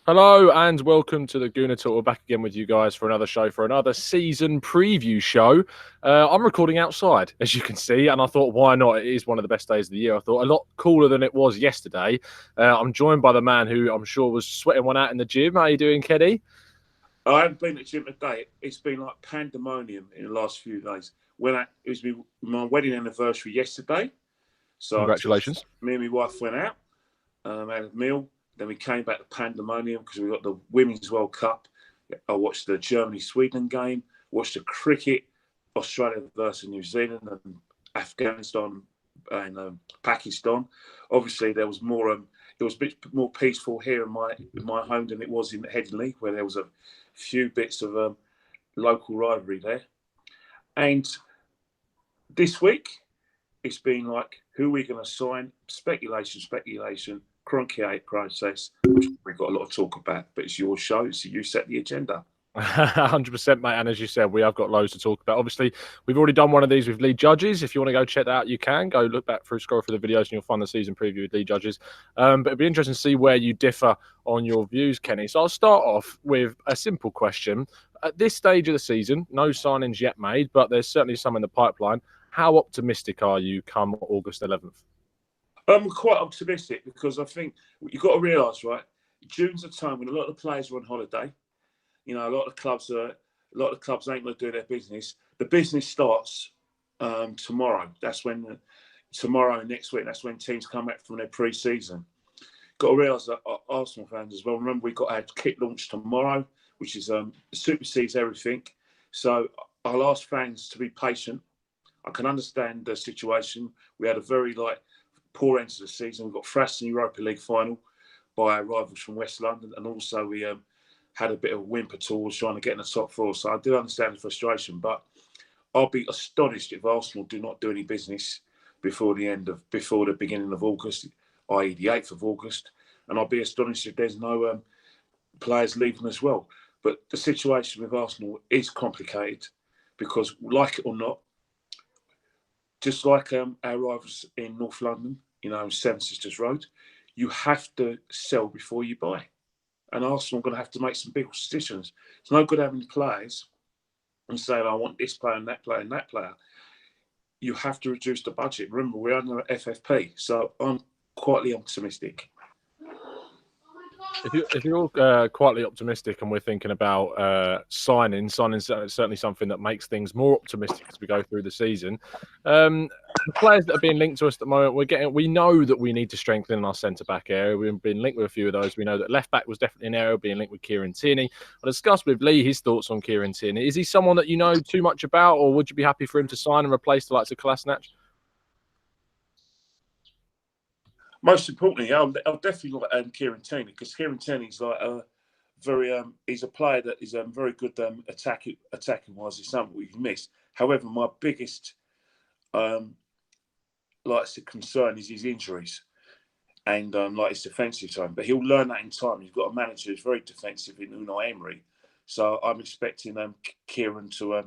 Hello and welcome to the Gooner Talk. We're back again with you guys for another show, for another season preview show. I'm recording outside, as you can see, and I thought, why not? It is one of the best days of the year. I thought a lot cooler than it was yesterday. I'm joined by the man who I'm sure was sweating one out in the gym. How are you doing, Kenny? I haven't been to the gym today. It's been like pandemonium in the last few days. It was my wedding anniversary yesterday, so Congratulations. me and my wife went out, had a meal. Then we came back to pandemonium because we got the Women's World Cup. I watched the Germany-Sweden game, watched the cricket, Australia versus New Zealand and Afghanistan and Pakistan. Obviously, there was more. It was a bit more peaceful here in my home than it was in Headingley, where there was a few bits of local rivalry there. And this week, it's been like, who are we going to sign? Speculation, cronky process, which we've got a lot of talk about, but it's your show, so you set the agenda. 100%, mate. And as you said, we have got loads to talk about. Obviously, we've already done one of these with lead judges. If you want to go check that out, you can go look back through, scroll through the videos, and you'll find the season preview with lead judges. But it'd be interesting to see where you differ on your views, Kenny. So I'll start off with a simple question. At this stage of the season, no signings yet made, but there's certainly some in the pipeline. How optimistic are you come August 11th? I'm quite optimistic because I think you've got to realise, right? June's a time when a lot of the players are on holiday. You know, a lot of clubs ain't going to do their business. The business starts tomorrow. Tomorrow and next week. That's when teams come back from their pre-season. Got to realise that Arsenal fans as well. Remember, we've got our kit launch tomorrow, which is supersedes everything. So I'll ask fans to be patient. I can understand the situation. We had a very poor end to the season. We got thrashed in the Europa League final by our rivals from West London, and also we had a bit of whimper towards trying to get in the top four. So I do understand the frustration, but I'll be astonished if Arsenal do not do any business before the beginning of August, i.e. the 8th of August. And I'll be astonished if there's no players leaving as well. But the situation with Arsenal is complicated because, like it or not, just like our rivals in North London, Seven Sisters Road, you have to sell before you buy. And Arsenal are going to have to make some big decisions. It's no good having players and saying, I want this player and that player and that player. You have to reduce the budget. Remember, we're under FFP, so I'm quietly optimistic. If you're quietly optimistic and we're thinking about signing's certainly something that makes things more optimistic as we go through the season. The players that are being linked to us at the moment, we know that we need to strengthen in our centre-back area. We've been linked with a few of those. We know that left-back was definitely an area being linked with Kieran Tierney. I discussed with Lee his thoughts on Kieran Tierney. Is he someone that you know too much about, or would you be happy for him to sign and replace the likes of Kolasinac? Most importantly, I'll definitely like Kieran Tierney because Kieran Tierney's he's a player that is very good attacking wise. It's something we've missed. However, my biggest concern is his injuries and his defensive time. But he'll learn that in time. You've got a manager who's very defensive in Unai Emery, so I'm expecting Kieran to,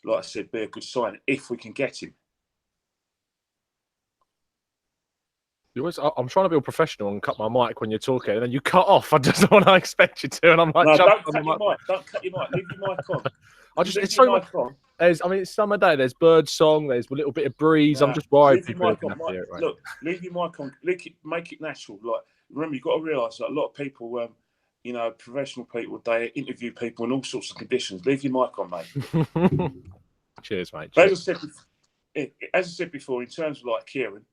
like I said, be a good sign if we can get him. I'm trying to be all professional and cut my mic when you're talking, and then you cut off. I just don't want to expect you to, and I'm like, no, don't cut your mic. Don't cut your mic. Leave your mic on. It's so much. It's summer day. There's bird song. There's a little bit of breeze. I'm just worried people are going to hear it. Right? Look, leave your mic on. Make it natural. Remember, you've got to realise that a lot of people, professional people, they interview people in all sorts of conditions. Leave your mic on, mate. Cheers, mate. Cheers. As I said before, in terms of Kieran.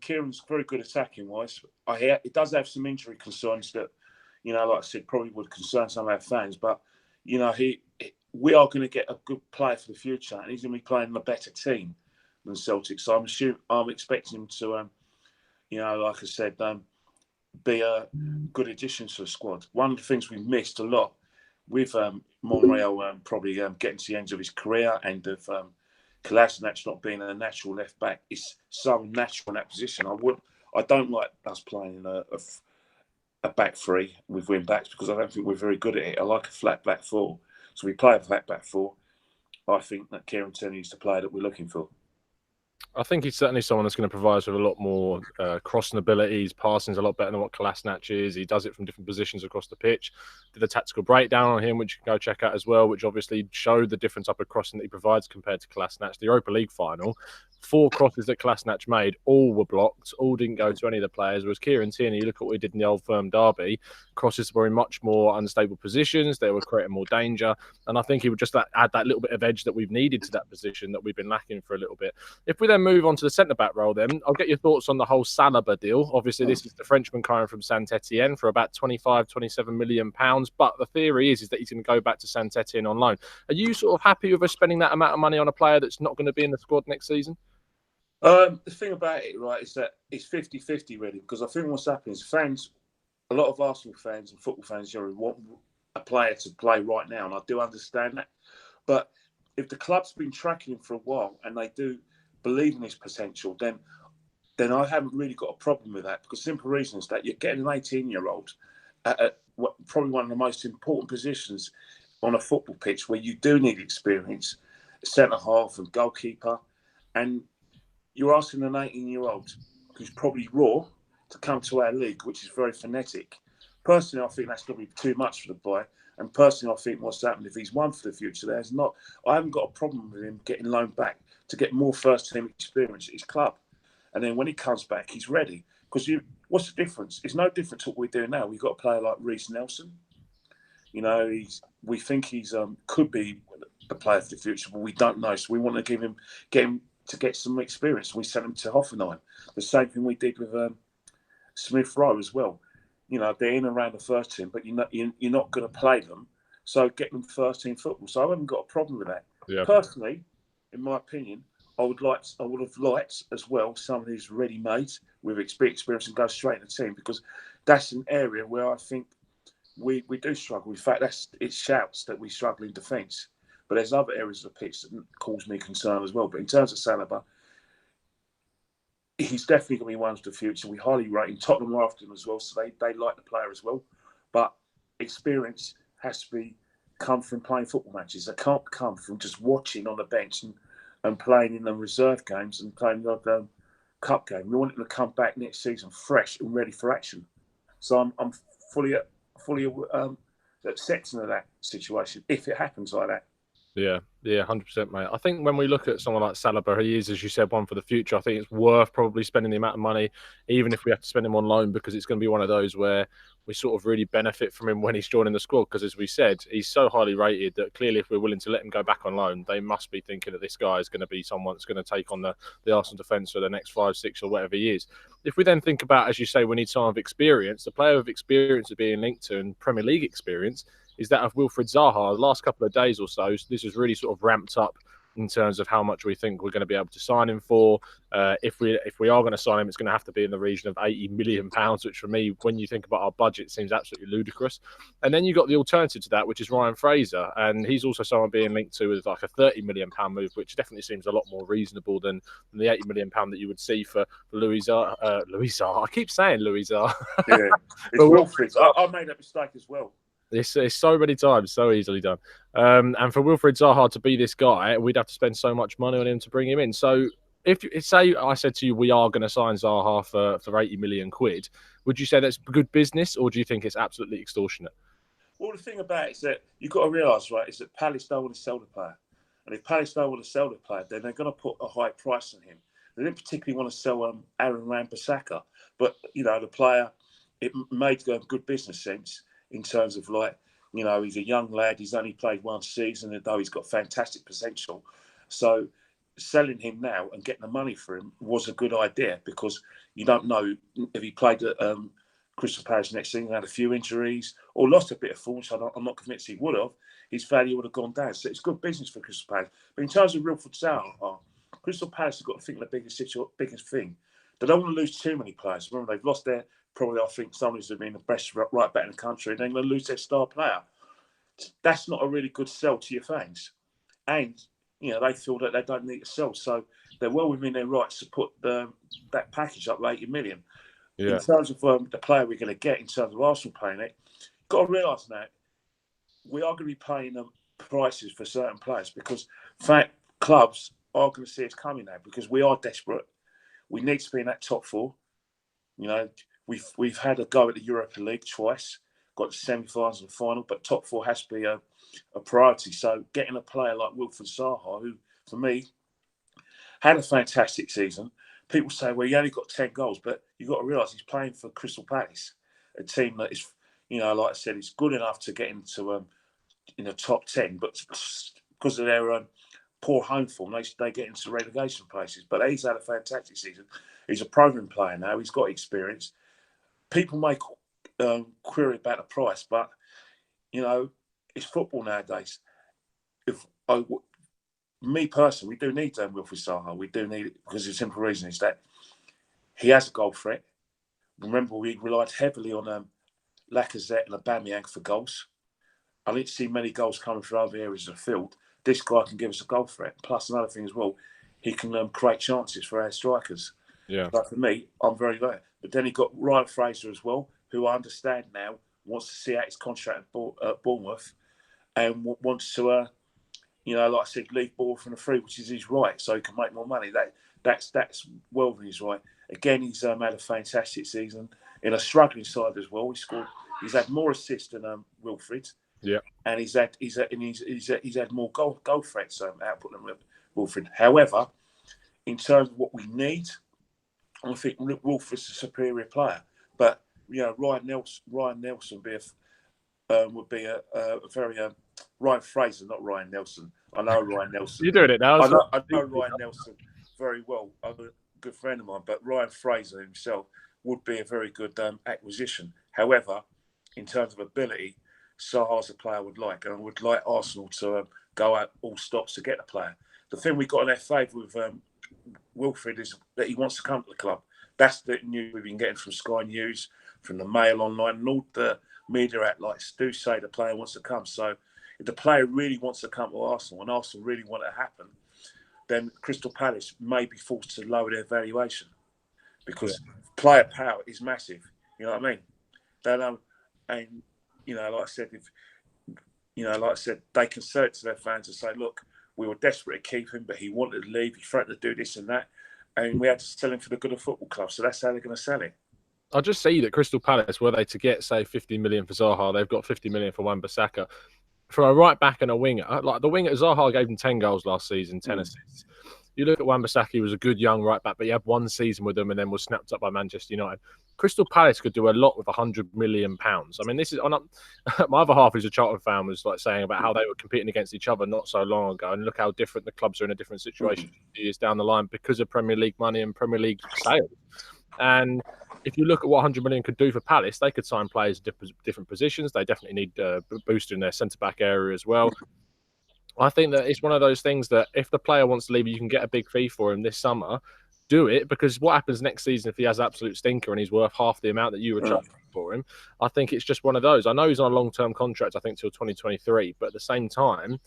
Kieran's very good attacking wise. He does have some injury concerns that, like I said, probably would concern some of our fans. But, we are going to get a good player for the future, and he's going to be playing in a better team than Celtic. So I'm expecting him to, like I said, be a good addition to the squad. One of the things we've missed a lot with Monreal probably getting to the end of his career and of Kolasinac not being a natural left back is so natural in that position. I don't like us playing in a back three with wing backs because I don't think we're very good at it. I like a flat back four. So we play a flat back four. I think that Kieran Tierney is the player that we're looking for. I think he's certainly someone that's going to provide us with a lot more crossing abilities. Passing's a lot better than what Kolasinac is. He does it from different positions across the pitch. Did a tactical breakdown on him, which you can go check out as well, which obviously showed the different type of crossing that he provides compared to Kolasinac. The Europa League final, 4 crosses that Kolasinac made, all were blocked, all didn't go to any of the players. Whereas Kieran Tierney, you look at what he did in the Old Firm derby, crosses were in much more unstable positions. They were creating more danger. And I think he would just add that little bit of edge that we've needed to that position that we've been lacking for a little bit. If we then move on to the centre-back role, then I'll get your thoughts on the whole Saliba deal. Obviously, this is the Frenchman coming from Saint-Etienne for about 25, 27 million pounds. But the theory is that he's going to go back to Saint-Etienne on loan. Are you sort of happy with us spending that amount of money on a player that's not going to be in the squad next season? The thing about it, right, is that it's 50-50 really, because I think what's happening is fans, a lot of Arsenal fans and football fans, want a player to play right now, and I do understand that. But if the club's been tracking him for a while and they do believe in his potential, then I haven't really got a problem with that, because simple reason is that you're getting an 18-year-old at probably one of the most important positions on a football pitch where you do need experience, centre half and goalkeeper, and you're asking an 18-year-old who's probably raw to come to our league, which is very frenetic. Personally, I think that's going to be too much for the boy. And personally, I think what's happened, if he's one for the future, I haven't got a problem with him getting loaned back to get more first-team experience at his club. And then when he comes back, he's ready. Because what's the difference? It's no different to what we do now. We've got a player like Reiss Nelson. We think he's could be the player for the future, but we don't know. So we want to get him to get some experience. We sent him to Hoffenheim. The same thing we did with Smith Rowe as well. They're in and around the first team, but you're not going to play them. So get them first team football. So I haven't got a problem with that. Yeah. Personally, in my opinion, I would have liked as well someone who's ready-made with experience and go straight in the team, because that's an area where I think we do struggle. In fact, it shouts that we struggle in defence. But there's other areas of the pitch that cause me concern as well. But in terms of Saliba, he's definitely going to be one for the future. We highly rate him. Tottenham are after him as well, so they like the player as well. But experience has to come from playing football matches. It can't come from just watching on the bench and playing in the reserve games and playing the cup game. We want him to come back next season fresh and ready for action. So I'm fully accepting of that situation if it happens like that. Yeah, 100%, mate. I think when we look at someone like Saliba, he is, as you said, one for the future. I think it's worth probably spending the amount of money, even if we have to spend him on loan, because it's going to be one of those where we sort of really benefit from him when he's joining the squad. Because as we said, he's so highly rated that clearly if we're willing to let him go back on loan, they must be thinking that this guy is going to be someone that's going to take on the Arsenal defence for the next 5, 6 or whatever he is. If we then think about, as you say, we need someone of experience, the player of experience is being linked to and Premier League experience is that of Wilfried Zaha. The last couple of days or so, this has really sort of ramped up in terms of how much we think we're going to be able to sign him for. If we are going to sign him, it's going to have to be in the region of £80 million, which for me, when you think about our budget, seems absolutely ludicrous. And then you've got the alternative to that, which is Ryan Fraser. And he's also someone being linked to with like a £30 million move, which definitely seems a lot more reasonable than the £80 million that you would see for Louis Zaha. I keep saying Louis Zaha. Yeah, it's Wilfried. I made that mistake as well. It's so many times, so easily done. And for Wilfried Zaha to be this guy, we'd have to spend so much money on him to bring him in. So if say I said to you, we are going to sign Zaha for 80 million quid, would you say that's good business, or do you think it's absolutely extortionate? Well, the thing about it is that you've got to realise, right, is that Palace don't want to sell the player. And if Palace don't want to sell the player, then they're going to put a high price on him. They didn't particularly want to sell Aaron Wan-Bissaka. But, the player, it made good business sense in terms of he's a young lad. He's only played one season, although he's got fantastic potential. So selling him now and getting the money for him was a good idea, because you don't know if he played at Crystal Palace next season, had a few injuries or lost a bit of form. So I'm not convinced he would have. His value would have gone down. So it's good business for Crystal Palace. But in terms of Wilfried Zaha, Crystal Palace have got to think the biggest thing. They don't want to lose too many players. Remember, they've lost their, probably I think someone who's been the best right back in the country, and they're going to lose their star player. That's not a really good sell to your fans. And, they feel that they don't need to sell. So they're well within their rights to put that package up to 80 million. Yeah. In terms of the player we're going to get, in terms of Arsenal playing it, you've got to realise now, we are going to be paying them prices for certain players, because clubs are going to see us coming now because we are desperate. We need to be in that top 4. You know, we've had a go at the Europa League twice, got the semi-finals and final, but top 4 has to be a priority. So getting a player like Wilfried Zaha, who for me had a fantastic season. People say, well, he only got 10 goals, but you've got to realise he's playing for Crystal Palace, a team that is, you know, like I said, is good enough to get into in the top 10, but because of their poor home form, they get into relegation places. But he's had a fantastic season. He's a proven player now. He's got experience. People may query about the price, but, you know, it's football nowadays. Me personally, we do need Wilfried Zaha. We do need it because the simple reason is that he has a goal threat. Remember, we relied heavily on Lacazette and Aubameyang for goals. I didn't see many goals coming from other areas of the field. This guy can give us a goal threat. Plus, another thing as well, he can create chances for our strikers. Yeah. But for me, I'm very glad. But then he got Ryan Fraser as well, who I understand now wants to see out his contract at Bournemouth and wants to, you know, like I said, leave ball from the free, which is his right, so he can make more money. That's well within his right. Again, he's had a fantastic season in a struggling side as well. He's had more assists than Wilfried. Yeah, and he's had more goal threats output than Wilfried. However, in terms of what we need, I think Wilfried's a superior player. But you know, Ryan Nelson would be a very Ryan Fraser, not Ryan Nelson. I know Ryan Nelson. You're doing it now. I know Ryan Nelson very well. I'm a good friend of mine, but Ryan Fraser himself would be a very good acquisition. However, in terms of ability, Zaha's a player I would like, and I would like Arsenal to go out all stops to get the player. The thing we got in our favour with Wilfried is that he wants to come to the club. That's the news we've been getting from Sky News, from the Mail Online, and all the media outlets do say the player wants to come. So if the player really wants to come to Arsenal, and Arsenal really want it to happen, then Crystal Palace may be forced to lower their valuation because player power is massive. You know what I mean? And you know, like I said, they can say it to their fans and say, look, we were desperate to keep him, but he wanted to leave. He threatened to do this and that. And we had to sell him for the good of football club. So that's how they're going to sell it. I just see that Crystal Palace, were they to get, say, 50 million for Zaha, they've got 50 million for Wan-Bissaka. For a right back and a winger, like the winger, Zaha gave them 10 goals last season, 10 assists. You look at Wan-Bissaka, he was a good young right back, but he had one season with them and then was snapped up by Manchester United. Crystal Palace could do a lot with £100 million. I mean, this is my other half, who's a Charlton fan, was like saying about how they were competing against each other not so long ago, and look how different the clubs are in a different situation years down the line because of Premier League money and Premier League sales. And if you look at what 100 million could do for Palace, they could sign players in different positions. They definitely need a booster in their centre-back area as well. I think that it's one of those things that if the player wants to leave, you can get a big fee for him this summer. Do it, because what happens next season if he has absolute stinker and he's worth half the amount that you were charging for him? I think it's just one of those. I know he's on a long-term contract, I think, till 2023, but at the same time,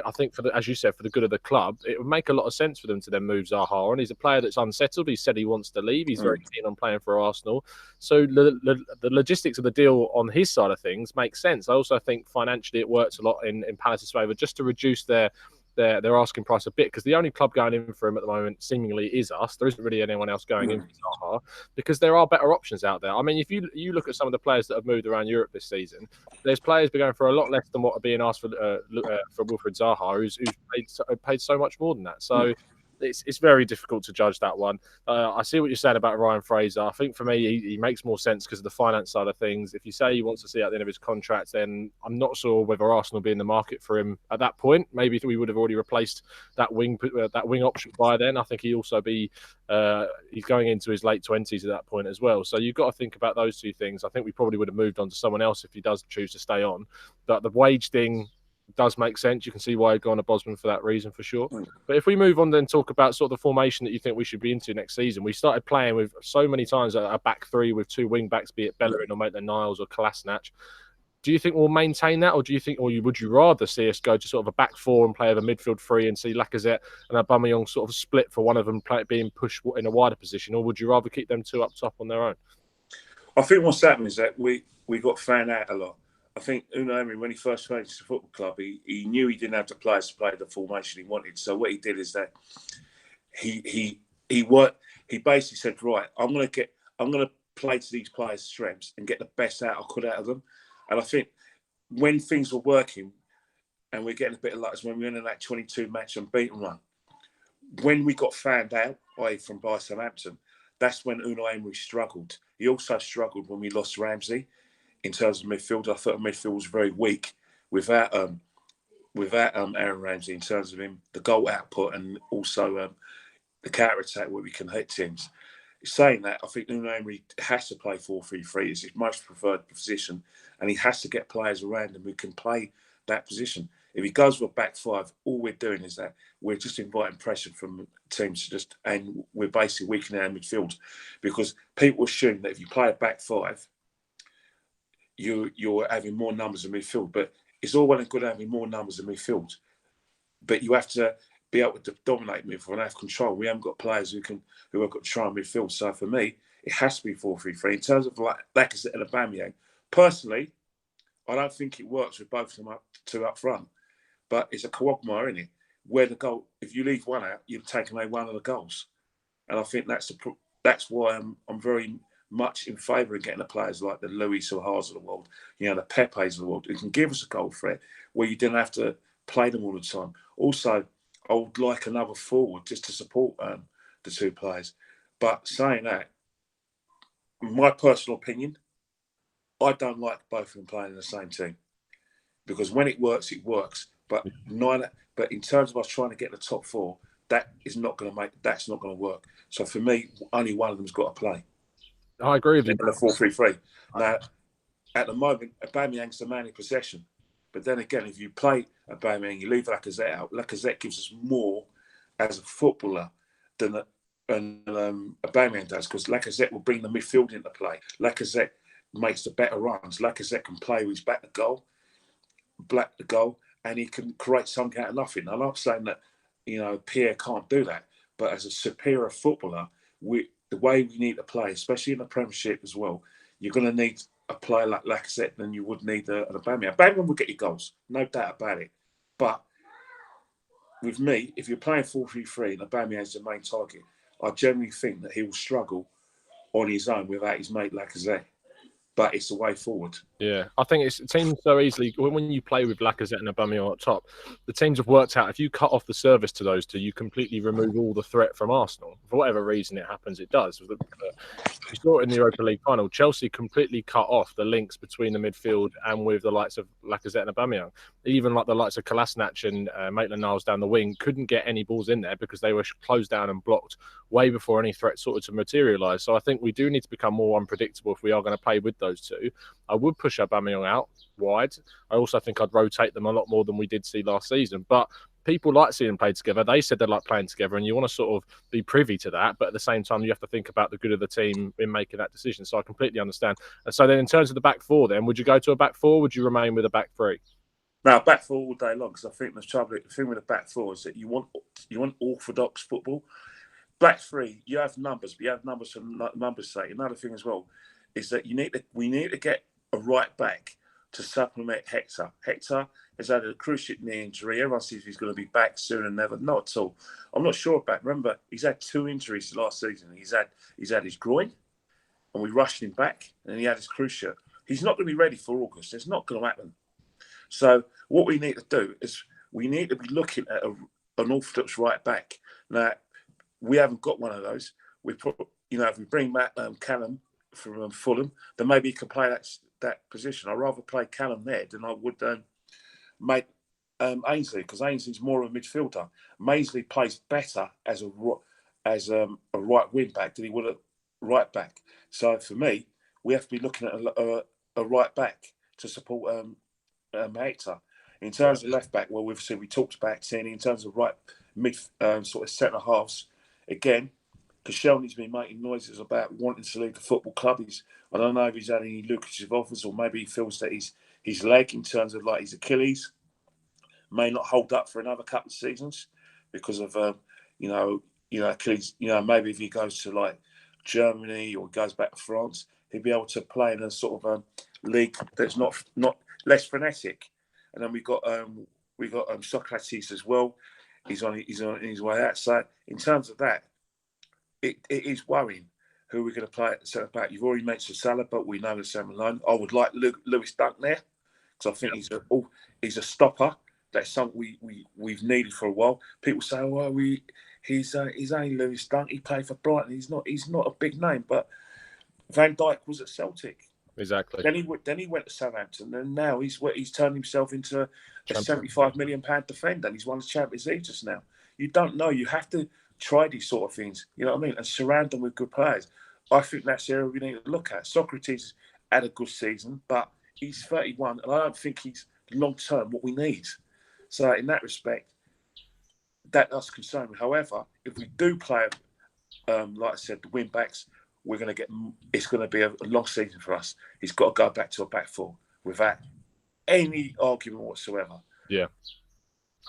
I think, as you said, for the good of the club, it would make a lot of sense for them to then move Zaha on. He's a player that's unsettled. He said he wants to leave. He's very keen on playing for Arsenal. So the logistics of the deal on his side of things makes sense. I also think financially it works a lot in Palace's favour just to reduce their asking price a bit, because the only club going in for him at the moment seemingly is us. There isn't really anyone else going in for Zaha, because there are better options out there. I mean, if you look at some of the players that have moved around Europe this season, there's players been going for a lot less than what are being asked for Wilfried Zaha, who's paid so much more than that. So it's very difficult to judge that one. I see what you're saying about Ryan Fraser. I think for me, he makes more sense because of the finance side of things. If you say he wants to see out the end of his contract, then I'm not sure whether Arsenal will be in the market for him at that point. Maybe we would have already replaced that wing option by then. I think he'll also be he's going into his late 20s at that point as well. So you've got to think about those two things. I think we probably would have moved on to someone else if he does choose to stay on. But the wage thing does make sense. You can see why he'd gone to Bosman for that reason, for sure. But if we move on then talk about sort of the formation that you think we should be into next season, we started playing with so many times a back three with two wing backs, be it Bellerin or Maitland-Niles or Kolasinac. Do you think we'll maintain that, or would you rather see us go to sort of a back four and play with a midfield three and see Lacazette and Aubameyang sort of split for one of them being pushed in a wider position, or would you rather keep them two up top on their own? I think what's happened is that we got found out a lot. I think Unai Emery, when he first came to the football club, he knew he didn't have the players to play the formation he wanted. So what he did is that he basically said, right, I'm gonna play to these players' strengths and get the best out I could out of them. And I think when things were working, and we're getting a bit of luck, is when we went in that 22 match unbeaten run. When we got found out by Southampton, that's when Unai Emery struggled. He also struggled when we lost Ramsey in terms of midfield. I thought midfield was very weak without Aaron Ramsey in terms of him, the goal output, and also the counter attack where we can hit teams. Saying that, I think Unai Emery has to play 4-3-3. It's his most preferred position, and he has to get players around him who can play that position. If he goes with a back five, all we're doing is that we're just inviting pressure from teams and we're basically weakening our midfield, because people assume that if you play a back five, you're having more numbers in midfield. But it's all well and good having more numbers in midfield, but you have to be able to dominate midfield and have control. We haven't got players who have got control in midfield. So for me, it has to be 4-3-3. In terms of Lacazette and Aubameyang, personally, I don't think it works with both of them up front. But it's a quagmire, isn't it? Where the goal, if you leave one out, you've taken away one of the goals. And I think that's why I'm very much in favour of getting the players like the Luis Suarez of the world, the Pepes of the world, who can give us a goal threat where you didn't have to play them all the time. Also, I would like another forward just to support the two players. But saying that, my personal opinion, I don't like both of them playing in the same team, because when it works, it works. But in terms of us trying to get the top four, that's not going to work. So for me, only one of them's got to play. I agree with you. In the 4-3-3. Now, at the moment, Aubameyang's the man in possession. But then again, if you play Aubameyang, you leave Lacazette out. Lacazette gives us more as a footballer than Aubameyang does, because Lacazette will bring the midfield into play. Lacazette makes the better runs. Lacazette can play with his back to goal, and he can create something out of nothing. I'm not saying that Pierre can't do that, but as a superior footballer, the way we need to play, especially in the Premiership as well, you're going to need a player like Lacazette than you would need an Aubameyang. Aubameyang will get you goals, no doubt about it. But with me, if you're playing 4-3-3 and Aubameyang's the main target, I generally think that he will struggle on his own without his mate Lacazette. But it's the way forward. Yeah, I think it seems so easily when you play with Lacazette and Aubameyang up top. The teams have worked out if you cut off the service to those two, you completely remove all the threat from Arsenal. For whatever reason it happens, it does. You saw it in the Europa League final. Chelsea completely cut off the links between the midfield and with the likes of Lacazette and Aubameyang. Even like the likes of Kolasinac and Maitland-Niles down the wing couldn't get any balls in there because they were closed down and blocked way before any threat started to materialise. So I think we do need to become more unpredictable if we are going to play with those two. I would push Aubameyang out wide. I also think I'd rotate them a lot more than we did see last season. But people like seeing them play together. They said they like playing together, and you want to sort of be privy to that. But at the same time, you have to think about the good of the team in making that decision. So I completely understand. And so then in terms of the back four, then, would you go to a back four or would you remain with a back three? Now, back four all day long, because I think the thing with the back four is that you want orthodox football. Back three, you have numbers, but you have numbers for numbers' sake. Another thing as well is that we need to get a right back to supplement Hector. Hector has had a cruciate knee injury. Everyone says he's going to be back soon and never. Not at all. I'm not sure about. Remember, he's had 2 injuries last season. He's had his groin, and we rushed him back, and he had his cruciate. He's not going to be ready for August. It's not going to happen. So what we need to do is we need to be looking at an orthodox right back. Now, we haven't got one of those. If we bring back Callum from Fulham, then maybe he can play that position. I'd rather play Callum there than I would make Ainsley, because Ainsley's more of a midfielder. Maisley plays better as a right wing back than he would a right back. So for me, we have to be looking at a right back to support Hector. In terms of left back, well, we talked about Tierney. In terms of right mid sort of centre halves, again, Koscielny's been making noises about wanting to leave the football club. I don't know if he's had any lucrative offers, or maybe he feels that his leg, in terms of like his Achilles, may not hold up for another couple of seasons because of Achilles. Maybe if he goes to like Germany or goes back to France, he'll be able to play in a sort of league that's not less frenetic. And then we got Socrates as well. He's on his way out. So in terms of that, it is worrying who we're going to play at the centre back. You've already mentioned Saliba, but we know the same alone. I would like Lewis Dunk there because I think he's a stopper. That's something we've needed for a while. People say, "Well, he's only Lewis Dunk. He played for Brighton. He's not a big name." But Van Dijk was at Celtic. Exactly. Then he went to Southampton, and now he's turned himself into a £75 million defender. And he's won the Champions League just now. You don't know. You have to try these sort of things. You know what I mean? And surround them with good players. I think that's the area we need to look at. Socrates had a good season, but he's 31, and I don't think he's long term what we need. So in that respect, that does concern me. However, if we do play, like I said, the wing backs, it's going to be a long season for us. He's got to go back to a back four without any argument whatsoever. Yeah.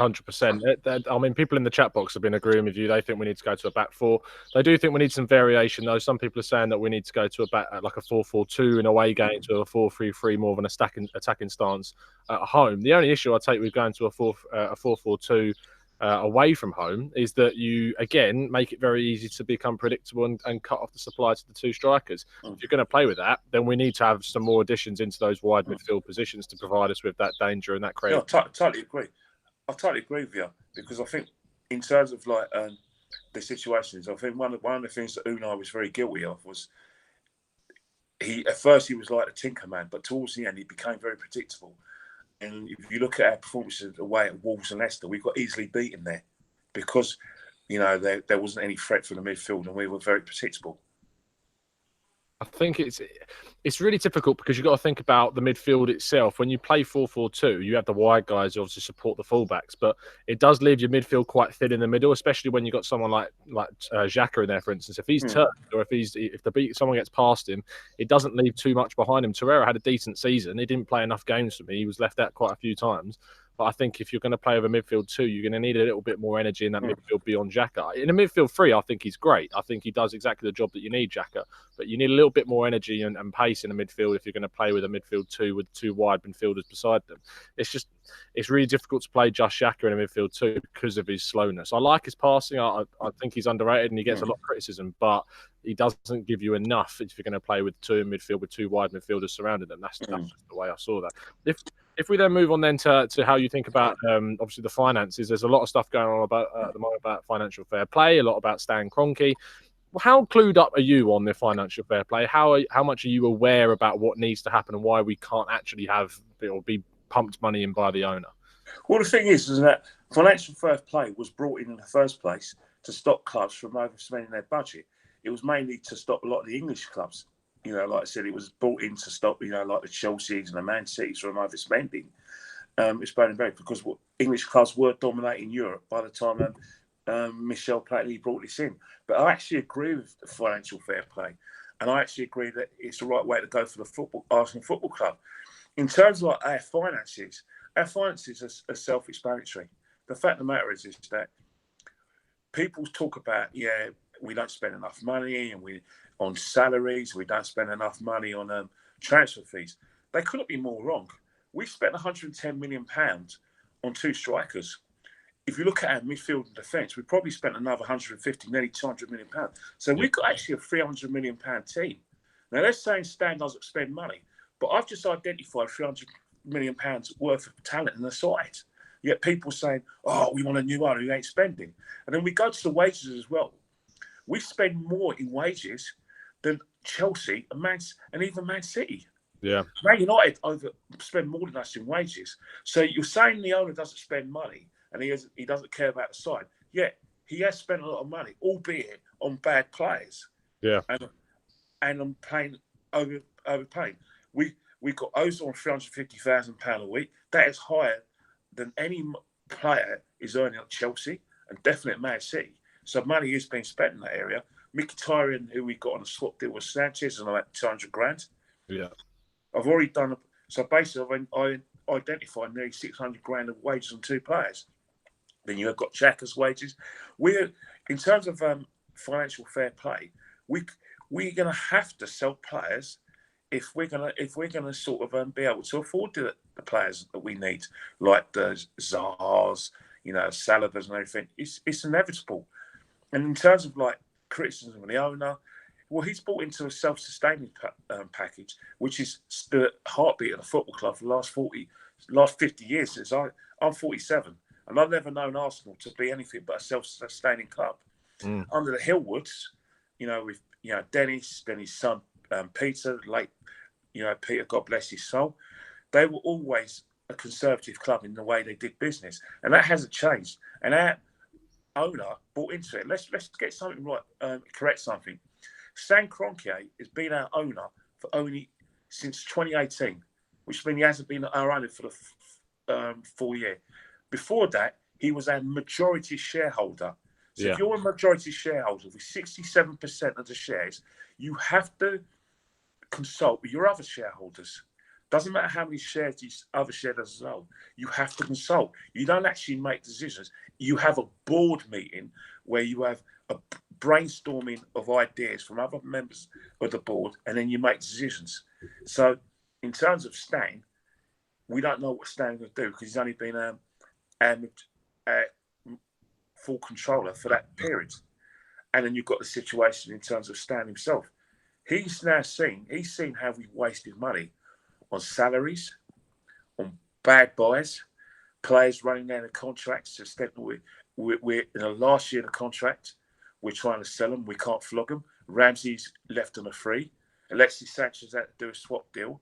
100%. I mean, people in the chat box have been agreeing with you. They think we need to go to a back four. They do think we need some variation, though. Some people are saying that we need to go to like a 4-4-2 in away game, to a 4-3-3, more of an attacking stance at home. The only issue I take with going to a 4-4-2 away from home is that you, again, make it very easy to become predictable and cut off the supply to the two strikers. If you're going to play with that, then we need to have some more additions into those wide midfield positions to provide us with that danger and that creativity. Yeah, I totally agree. I totally agree with you, because I think in terms of like the situations, I think one of the things that Unai was very guilty of was at first he was like a tinker man, but towards the end he became very predictable. And if you look at our performances away at Wolves and Leicester, we got easily beaten there because, you know, there wasn't any threat from the midfield and we were very predictable. I think it's really difficult because you've got to think about the midfield itself. When you play 4-4-2, you have the wide guys who obviously support the fullbacks, but it does leave your midfield quite thin in the middle, especially when you've got someone like Xhaka in there, for instance. If he's turned or if someone gets past him, it doesn't leave too much behind him. Torreira had a decent season. He didn't play enough games for me. He was left out quite a few times. But I think if you're going to play with a midfield two, you're going to need a little bit more energy in that midfield beyond Xhaka. In a midfield three, I think he's great. I think he does exactly the job that you need, Xhaka. But you need a little bit more energy and pace in the midfield if you're going to play with a midfield two with two wide midfielders beside them. It's really difficult to play just Xhaka in a midfield two because of his slowness. I like his passing. I think he's underrated and he gets a lot of criticism, but he doesn't give you enough if you're going to play with two in midfield with two wide midfielders surrounding them. That's just the way I saw that. If we then move on then to how you think about obviously the finances, there's a lot of stuff going on at the moment about financial fair play, a lot about Stan Kroenke. How clued up are you on the financial fair play? How much are you aware about what needs to happen and why we can't actually have or be pumped money in by the owner? Well, the thing is that financial fair play was brought in the first place to stop clubs from overspending their budget. It was mainly to stop a lot of the English clubs. You know, like I said, it was brought in to stop, you know, like the Chelseas and the Man Cities from overspending. It's bad and bad because English clubs were dominating Europe by the time Michel Platini brought this in. But I actually agree with the financial fair play. And I actually agree that it's the right way to go for the Arsenal Football Club. In terms of like our finances are self-explanatory. The fact of the matter is that people talk about, we don't spend enough money and on salaries, we don't spend enough money on transfer fees. They couldn't be more wrong. We spent £110 million on two strikers. If you look at our midfield and defence, we probably spent another 150, nearly £200 million. So we've got actually a £300 million team. Now, they're saying Stan doesn't spend money, but I've just identified £300 million worth of talent in the side. Yet people saying, we want a new owner who ain't spending. And then we go to the wages as well. We spend more in wages than Chelsea and even Man City. Yeah. Man United spend more than us in wages. So you're saying the owner doesn't spend money and he doesn't care about the side. Yet he has spent a lot of money, albeit on bad players. Yeah. And on overpaying. We got Ozil on £350,000 a week. That is higher than any player is earning at Chelsea and definitely at Man City. So money is being spent in that area. Mkhitaryan, who we got on a swap deal with Sanchez, on about 200 grand. Yeah. I've already done so basically I identified nearly 600 grand of wages on two players. Then you have got Xhaka's wages. In terms of financial fair play, we're going to have to sell players if we're gonna sort of be able to afford the players that we need, like the Zahas, Salibas and everything, it's inevitable. And in terms of like criticism of the owner, well, he's bought into a self-sustaining package, which is the heartbeat of the football club for the last 50 years. Since I'm 47, and I've never known Arsenal to be anything but a self-sustaining club. Under the Hillwoods, with Dennis, then his son Peter, late Peter, God bless his soul, they were always a conservative club in the way they did business, and that hasn't changed. And our owner bought into it. Let's get something right, correct something. Stan Kroenke has been our owner for only since 2018, which means he hasn't been our owner for the full year. Before that, he was our majority shareholder. So if you're a majority shareholder with 67% of the shares, you have to consult with your other shareholders. Doesn't matter how many shares these other shareholders hold, you have to consult. You don't actually make decisions. You have a board meeting where you have a brainstorming of ideas from other members of the board, and then you make decisions. So in terms of Stan, we don't know what Stan's going to do because he's only been full controller for that period. And then you've got the situation in terms of Stan himself. He's seen how we've wasted money on salaries, on bad buys, players running down the contracts. We're in the last year of the contract. We're trying to sell them. We can't flog them. Ramsey's left on a free. Alexis Sanchez had to do a swap deal.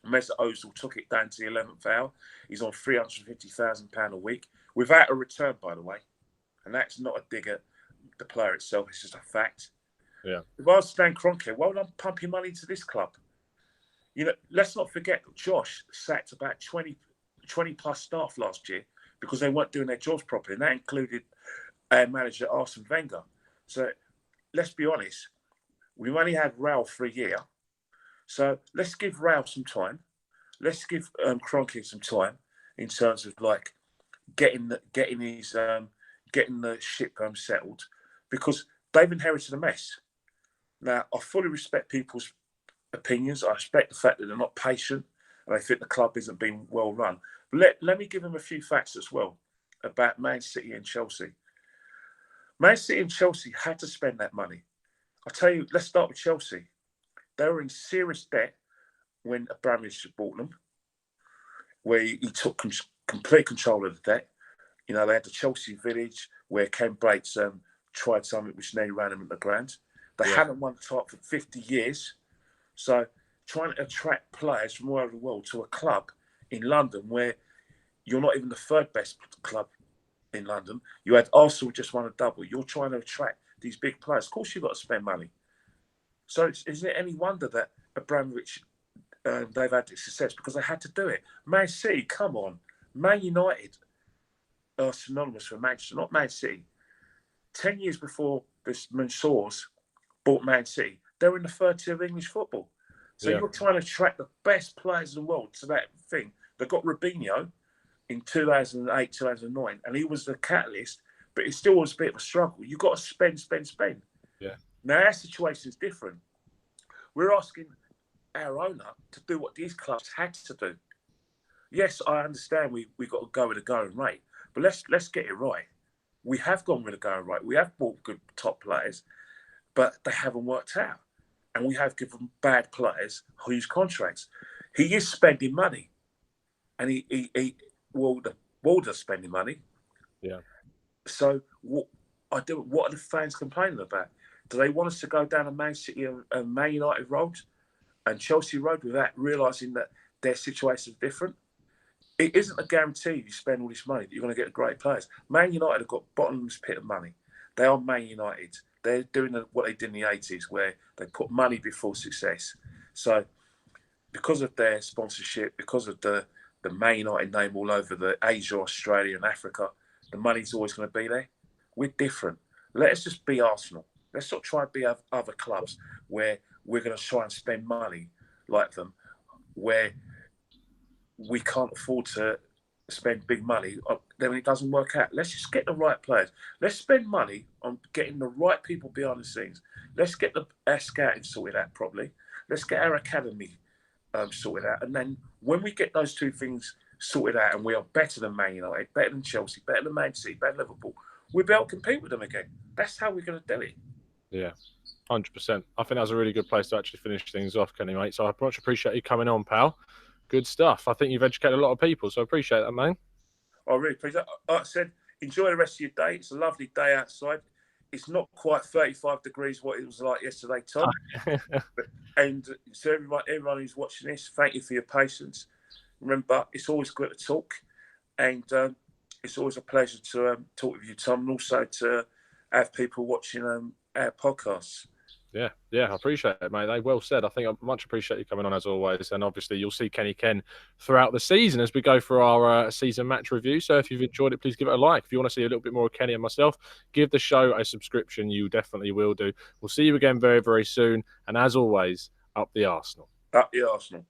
Mesut Ozil took it down to the 11th hour. He's on £350,000 a week without a return, by the way. And that's not a dig at the player itself. It's just a fact. Yeah. If I was Stan Kroenke, why would I pump money into this club? Let's not forget that Josh sacked about 20 plus staff last year because they weren't doing their jobs properly. And that included our manager, Arsene Wenger. So let's be honest. We've only had Raul for a year. So let's give Raul some time. Let's give Kroenke some time in terms of like getting the ship settled, because they've inherited a mess. Now, I fully respect people's opinions. I respect the fact that they're not patient and they think the club isn't being well run. But let me give them a few facts as well about Man City and Chelsea. Man City and Chelsea had to spend that money. I'll tell you, let's start with Chelsea. They were in serious debt when Abramovich bought them, where he took complete control of the debt. They had the Chelsea Village where Ken Bates tried something which nearly ran him at the ground. They hadn't won the title for 50 years. So trying to attract players from all over the world to a club in London where you're not even the third best club in London. You had Arsenal just won a double. You're trying to attract these big players. Of course, you've got to spend money. So isn't it any wonder that Abramovich, they've had this success? Because they had to do it. Man City, come on. Man United are synonymous with Manchester, not Man City. 10 years before this Mansours bought Man City, they were in the third tier of English football. So you're trying to attract the best players in the world to that thing. They got Robinho in 2008, 2009, and he was the catalyst, but it still was a bit of a struggle. You've got to spend. Yeah. Now, our situation is different. We're asking our owner to do what these clubs had to do. Yes, I understand we got to go with a going rate, but let's get it right. We have gone with a going rate. We have bought good top players, but they haven't worked out. And we have given bad players huge contracts. He is spending money. And the world is spending money. Yeah. So what are the fans complaining about? Do they want us to go down a Man City and Man United road and Chelsea road without realising that their situation is different? It isn't a guarantee you spend all this money that you're going to get great players. Man United have got bottomless pit of money. They are Man United. They're doing what they did in the 80s, where they put money before success. So because of their sponsorship, because of the Man United name all over the Asia, Australia and Africa, the money's always going to be there. We're different. Let us just be Arsenal. Let's not try and be other clubs where we're going to try and spend money like them, where we can't afford to spend big money. Then it doesn't work out. Let's just get the right players. Let's spend money on getting the right people behind the scenes. Let's get our scouting sorted out properly. Let's get our academy sorted out. And then when we get those two things sorted out and we are better than Man United, better than Chelsea, better than Man City, better than Liverpool, we'll be able to compete with them again. That's how we're going to do it. Yeah, 100%. I think that's a really good place to actually finish things off, Kenny, mate. So I much appreciate you coming on, pal. Good stuff. I think you've educated a lot of people, so I appreciate that, mate. I really appreciate it. Like I said, enjoy the rest of your day. It's a lovely day outside. It's not quite 35 degrees what it was like yesterday, Tom. And so everyone who's watching this, thank you for your patience. Remember, it's always good to talk, and it's always a pleasure to talk with you, Tom, and also to have people watching our podcasts. Yeah, I appreciate it, mate. Well said. I think I much appreciate you coming on as always. And obviously, you'll see Kenny Ken throughout the season as we go through our season match review. So if you've enjoyed it, please give it a like. If you want to see a little bit more of Kenny and myself, give the show a subscription. You definitely will do. We'll see you again very, very soon. And as always, up the Arsenal. Up the Arsenal.